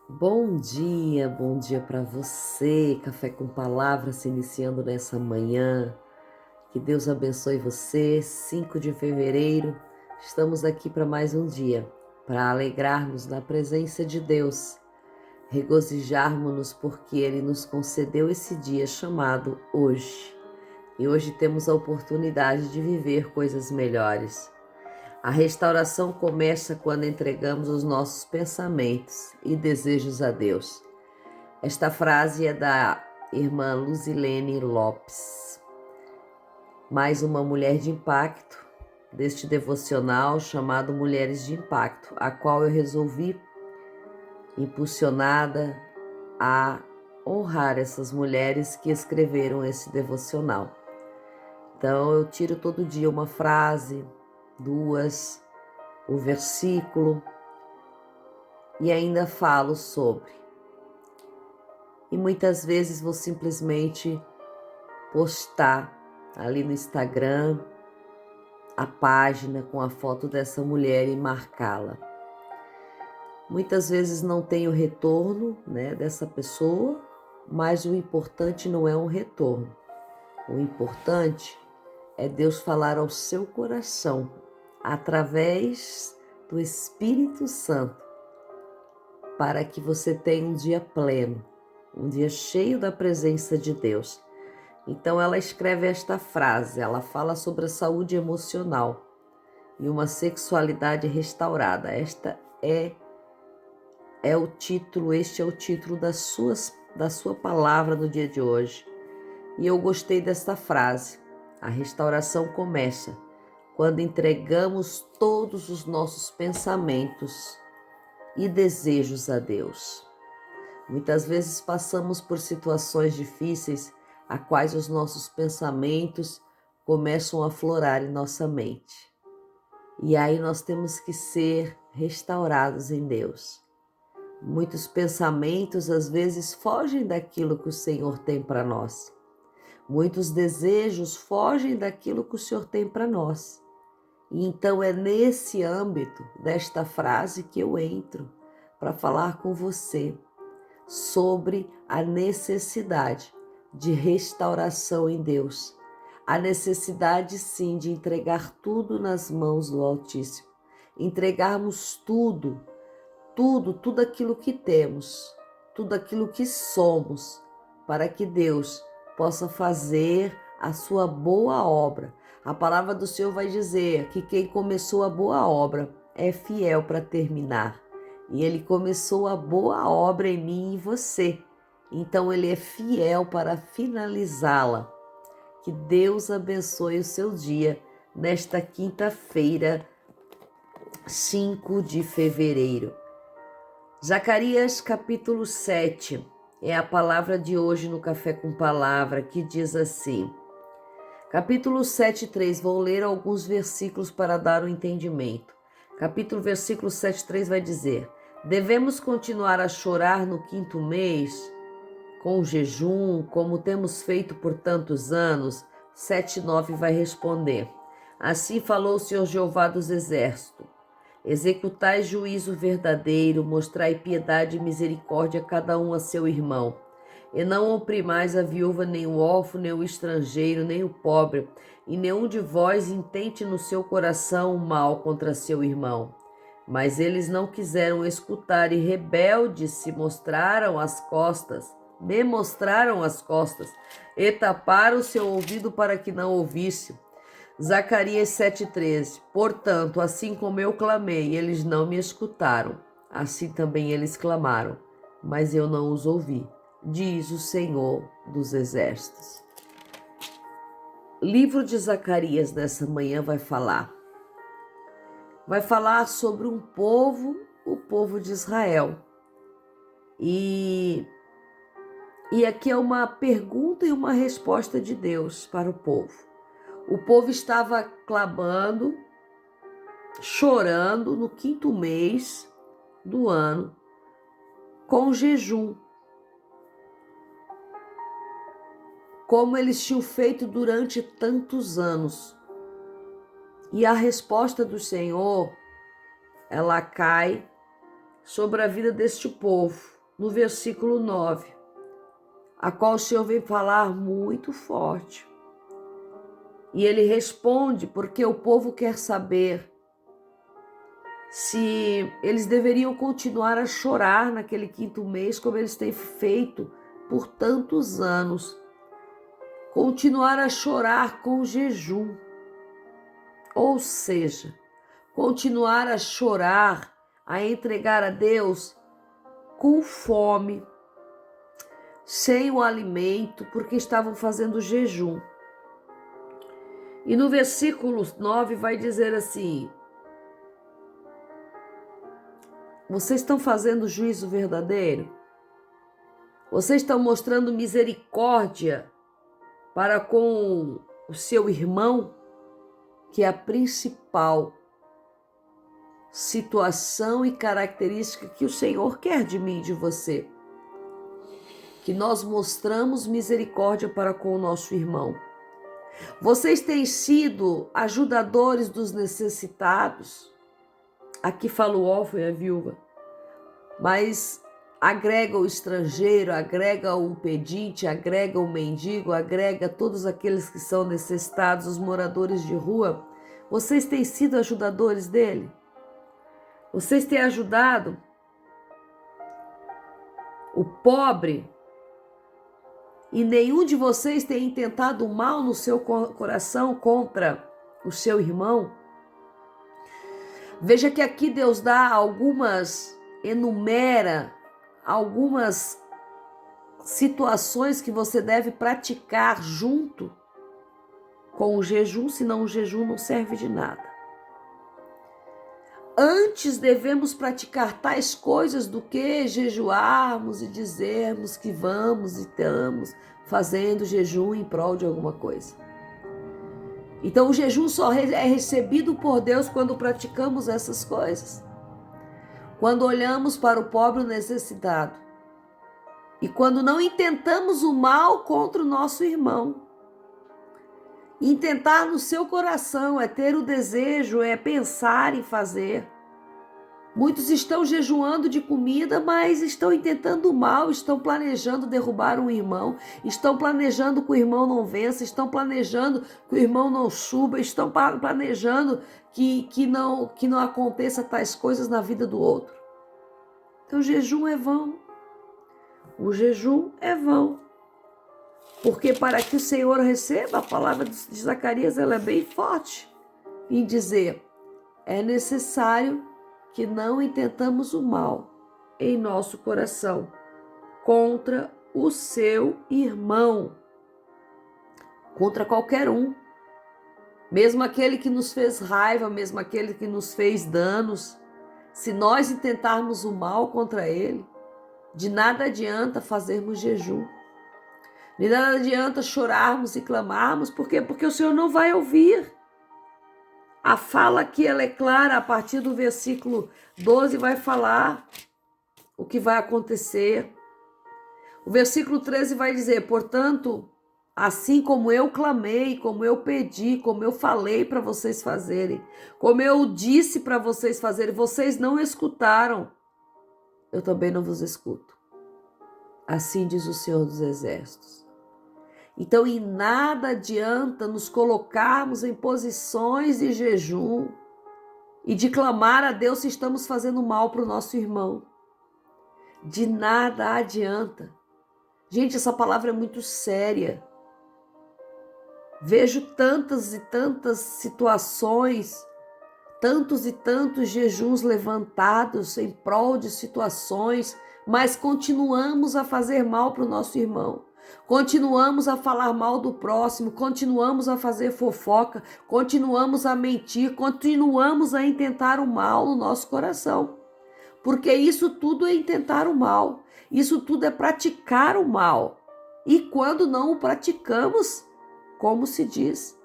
Bom dia para você. Café com Palavra se iniciando nessa manhã. Que Deus abençoe você. 5 de fevereiro, estamos aqui para mais um dia, para alegrarmos na presença de Deus, regozijarmos-nos porque Ele nos concedeu esse dia chamado hoje. E hoje temos a oportunidade de viver coisas melhores. A restauração começa quando entregamos os nossos pensamentos e desejos a Deus. Esta frase é da irmã Luzilene Lopes, mais uma mulher de impacto deste devocional chamado Mulheres de Impacto, a qual eu resolvi, impulsionada, a honrar essas mulheres que escreveram esse devocional. Então eu tiro todo dia uma frase, duas, o versículo e ainda falo sobre. E muitas vezes vou simplesmente postar ali no Instagram a página com a foto dessa mulher e marcá-la. Muitas vezes não tenho retorno, dessa pessoa, mas o importante não é um retorno. O importante é Deus falar ao seu coração através do Espírito Santo para que você tenha um dia pleno, um dia cheio da presença de Deus. Então ela escreve esta frase, ela fala sobre a saúde emocional e uma sexualidade restaurada. Este é o título da sua palavra no dia de hoje. E eu gostei desta frase. A restauração começa quando entregamos todos os nossos pensamentos e desejos a Deus. Muitas vezes passamos por situações difíceis a quais os nossos pensamentos começam a aflorar em nossa mente. E aí nós temos que ser restaurados em Deus. Muitos pensamentos às vezes fogem daquilo que o Senhor tem para nós. Muitos desejos fogem daquilo que o Senhor tem para nós. E então é nesse âmbito desta frase que eu entro para falar com você sobre a necessidade de restauração em Deus. A necessidade, sim, de entregar tudo nas mãos do Altíssimo. Entregarmos tudo aquilo que temos, tudo aquilo que somos, para que Deus possa fazer a sua boa obra. A palavra do Senhor vai dizer que quem começou a boa obra é fiel para terminar. E Ele começou a boa obra em mim e em você. Então Ele é fiel para finalizá-la. Que Deus abençoe o seu dia nesta quinta-feira, 5 de fevereiro. Zacarias capítulo 7 é a palavra de hoje no Café com Palavra, que diz assim. Capítulo 7:3, vou ler alguns versículos para dar o entendimento. Versículo 7:3 vai dizer: devemos continuar a chorar no quinto mês, com jejum, como temos feito por tantos anos? 7:9 vai responder: assim falou o Senhor Jeová dos Exércitos. Executai juízo verdadeiro, mostrai piedade e misericórdia a cada um a seu irmão. E não oprimais a viúva, nem o órfão, nem o estrangeiro, nem o pobre, e nenhum de vós intente no seu coração o mal contra seu irmão. Mas eles não quiseram escutar e rebeldes me mostraram as costas, e taparam o seu ouvido para que não ouvisse. Zacarias 7:13, portanto, assim como eu clamei, eles não me escutaram, assim também eles clamaram, mas eu não os ouvi, diz o Senhor dos Exércitos. Livro de Zacarias nessa manhã vai falar sobre um povo, o povo de Israel. E aqui é uma pergunta e uma resposta de Deus para o povo. O povo estava clamando, chorando no quinto mês do ano, com jejum, como eles tinham feito durante tantos anos. E a resposta do Senhor, ela cai sobre a vida deste povo. no versículo 9, a qual o Senhor vem falar muito forte. E ele responde porque o povo quer saber se eles deveriam continuar a chorar naquele 5º mês, como eles têm feito por tantos anos. Continuar a chorar com jejum. Ou seja, continuar a chorar, a entregar a Deus com fome, sem o alimento, porque estavam fazendo jejum. E no versículo 9 vai dizer assim: vocês estão fazendo juízo verdadeiro? Vocês estão mostrando misericórdia para com o seu irmão, que é a principal situação e característica que o Senhor quer de mim e de você. Que nós mostramos misericórdia para com o nosso irmão. Vocês têm sido ajudadores dos necessitados. Aqui fala o órfão e a viúva. Mas agrega o estrangeiro, agrega o pedinte, agrega o mendigo, agrega todos aqueles que são necessitados, os moradores de rua. Vocês têm sido ajudadores dele? Vocês têm ajudado o pobre? E nenhum de vocês tem intentado mal no seu coração contra o seu irmão? Veja que aqui Deus enumera algumas situações que você deve praticar junto com o jejum, senão o jejum não serve de nada. Antes devemos praticar tais coisas do que jejuarmos e dizermos que vamos e estamos fazendo jejum em prol de alguma coisa. Então o jejum só é recebido por Deus quando praticamos essas coisas. Quando olhamos para o pobre necessitado e quando não intentamos o mal contra o nosso irmão. Intentar no seu coração é ter o desejo, é pensar em fazer. Muitos estão jejuando de comida, mas estão intentando o mal, estão planejando derrubar um irmão, estão planejando que o irmão não vença, estão planejando que o irmão não suba, estão planejando que não aconteça tais coisas na vida do outro. Então o jejum é vão. O jejum é vão. Porque para que o Senhor receba, a palavra de Zacarias ela é bem forte em dizer: é necessário que não intentamos o mal em nosso coração contra o seu irmão, contra qualquer um, mesmo aquele que nos fez raiva, mesmo aquele que nos fez danos. Se nós intentarmos o mal contra ele, de nada adianta fazermos jejum. De nada adianta chorarmos e clamarmos, por quê? Porque o Senhor não vai ouvir. A fala aqui ela é clara, a partir do versículo 12 vai falar o que vai acontecer. O versículo 13 vai dizer: portanto, assim como eu clamei, como eu pedi, como eu falei para vocês fazerem, como eu disse para vocês fazerem, vocês não escutaram, eu também não vos escuto. Assim diz o Senhor dos Exércitos. Então, em nada adianta nos colocarmos em posições de jejum e de clamar a Deus se estamos fazendo mal para o nosso irmão. De nada adianta. Gente, essa palavra é muito séria. Vejo tantas e tantas situações, tantos e tantos jejuns levantados em prol de situações, mas continuamos a fazer mal para o nosso irmão. Continuamos a falar mal do próximo, continuamos a fazer fofoca, continuamos a mentir, continuamos a intentar o mal no nosso coração. Porque isso tudo é intentar o mal, isso tudo é praticar o mal. E quando não o praticamos, como se diz,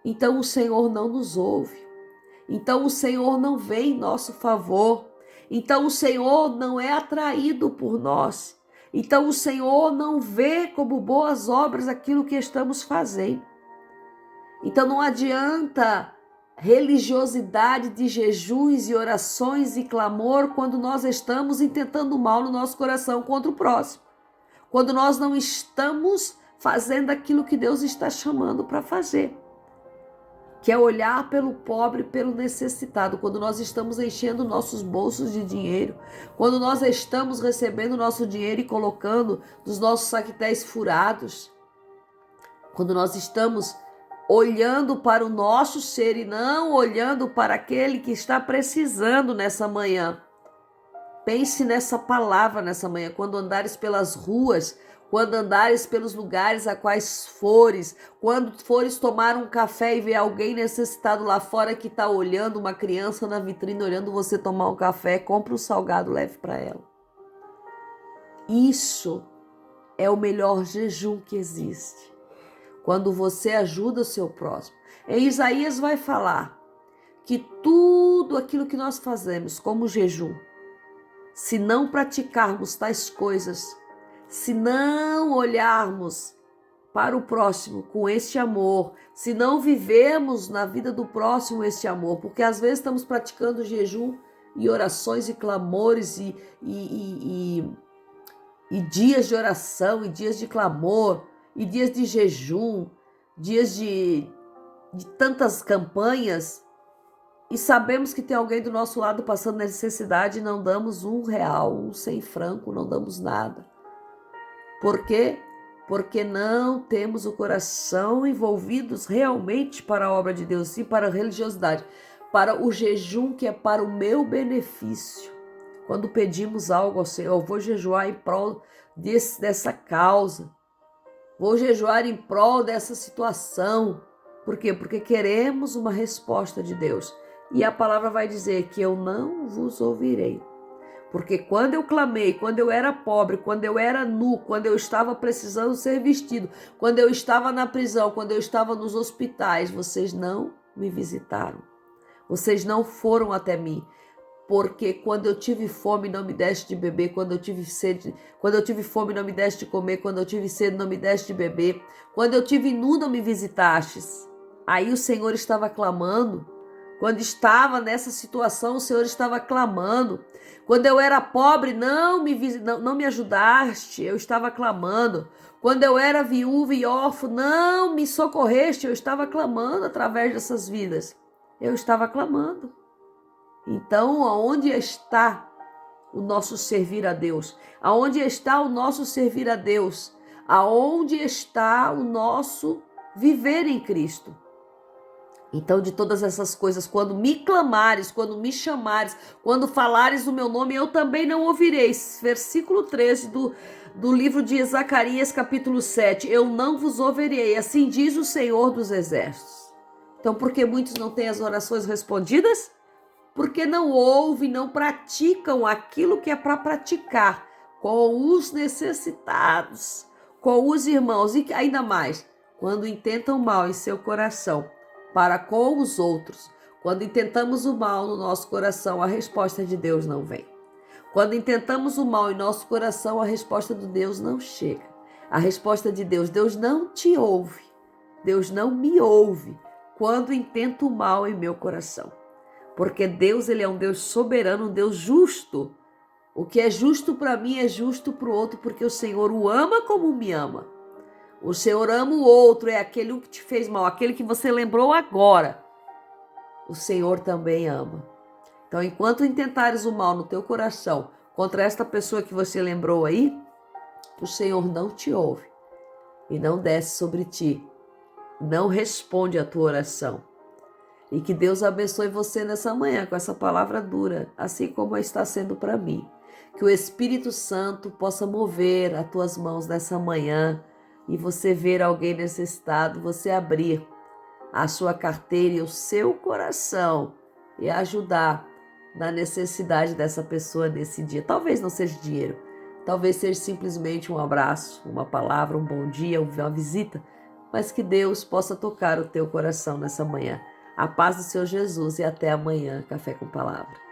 então o Senhor não nos ouve, então o Senhor não vem em nosso favor, então o Senhor não é atraído por nós. Então o Senhor não vê como boas obras aquilo que estamos fazendo. Então não adianta religiosidade de jejuns e orações e clamor quando nós estamos intentando mal no nosso coração contra o próximo. Quando nós não estamos fazendo aquilo que Deus está chamando para fazer, que é olhar pelo pobre, pelo necessitado, quando nós estamos enchendo nossos bolsos de dinheiro, quando nós estamos recebendo nosso dinheiro e colocando nos nossos saquetéis furados, quando nós estamos olhando para o nosso ser e não olhando para aquele que está precisando nessa manhã. Pense nessa palavra nessa manhã, quando andares pelas ruas, quando andares pelos lugares a quais fores, quando fores tomar um café e ver alguém necessitado lá fora que está olhando, uma criança na vitrine olhando você tomar um café, compre um salgado, leve para ela. Isso é o melhor jejum que existe. Quando você ajuda o seu próximo. Em Isaías vai falar que tudo aquilo que nós fazemos como jejum, se não praticarmos tais coisas, se não olharmos para o próximo com este amor, se não vivermos na vida do próximo este amor, porque às vezes estamos praticando jejum e orações e clamores e dias de oração, e dias de clamor, e dias de jejum, dias de tantas campanhas, e sabemos que tem alguém do nosso lado passando necessidade e não damos R$1, um 100 franco, não damos nada. Por quê? Porque não temos o coração envolvidos realmente para a obra de Deus, sim para a religiosidade, para o jejum que é para o meu benefício. Quando pedimos algo ao Senhor, eu vou jejuar em prol dessa causa, vou jejuar em prol dessa situação. Por quê? Porque queremos uma resposta de Deus. E a palavra vai dizer que eu não vos ouvirei. Porque quando eu clamei, quando eu era pobre, quando eu era nu, quando eu estava precisando ser vestido, quando eu estava na prisão, quando eu estava nos hospitais, vocês não me visitaram. Vocês não foram até mim. Porque quando eu tive fome, não me deste de beber. Quando eu tive sede, quando eu tive fome, não me deste de comer. Quando eu tive sede, não me deste de beber. Quando eu tive nu, não me visitastes. Aí o Senhor estava clamando. Quando estava nessa situação, o Senhor estava clamando. Quando eu era pobre, não me ajudaste, eu estava clamando. Quando eu era viúva e órfão, não me socorreste, eu estava clamando através dessas vidas. Eu estava clamando. Então, aonde está o nosso servir a Deus? Aonde está o nosso servir a Deus? Aonde está o nosso viver em Cristo? Então, de todas essas coisas, quando me clamares, quando me chamares, quando falares o meu nome, eu também não ouvirei. Versículo 13 do livro de Zacarias, capítulo 7. Eu não vos ouvirei, assim diz o Senhor dos Exércitos. Então, por que muitos não têm as orações respondidas? Porque não ouvem, não praticam aquilo que é para praticar com os necessitados, com os irmãos, e ainda mais, quando intentam mal em seu coração para com os outros. Quando intentamos o mal no nosso coração, a resposta de Deus não vem. Quando intentamos o mal em nosso coração, a resposta de Deus não chega. A resposta de Deus, Deus não te ouve. Deus não me ouve quando intento o mal em meu coração. Porque Deus, Ele é um Deus soberano, um Deus justo. O que é justo para mim é justo para o outro, porque o Senhor o ama como me ama. O Senhor ama o outro, é aquele que te fez mal, aquele que você lembrou agora. O Senhor também ama. Então, enquanto intentares o mal no teu coração contra esta pessoa que você lembrou aí, o Senhor não te ouve e não desce sobre ti, não responde a tua oração. E que Deus abençoe você nessa manhã com essa palavra dura, assim como está sendo para mim. Que o Espírito Santo possa mover as tuas mãos nessa manhã e você ver alguém necessitado, você abrir a sua carteira e o seu coração e ajudar na necessidade dessa pessoa nesse dia. Talvez não seja dinheiro, talvez seja simplesmente um abraço, uma palavra, um bom dia, uma visita, mas que Deus possa tocar o teu coração nessa manhã. A paz do Senhor Jesus e até amanhã, Café com Palavra.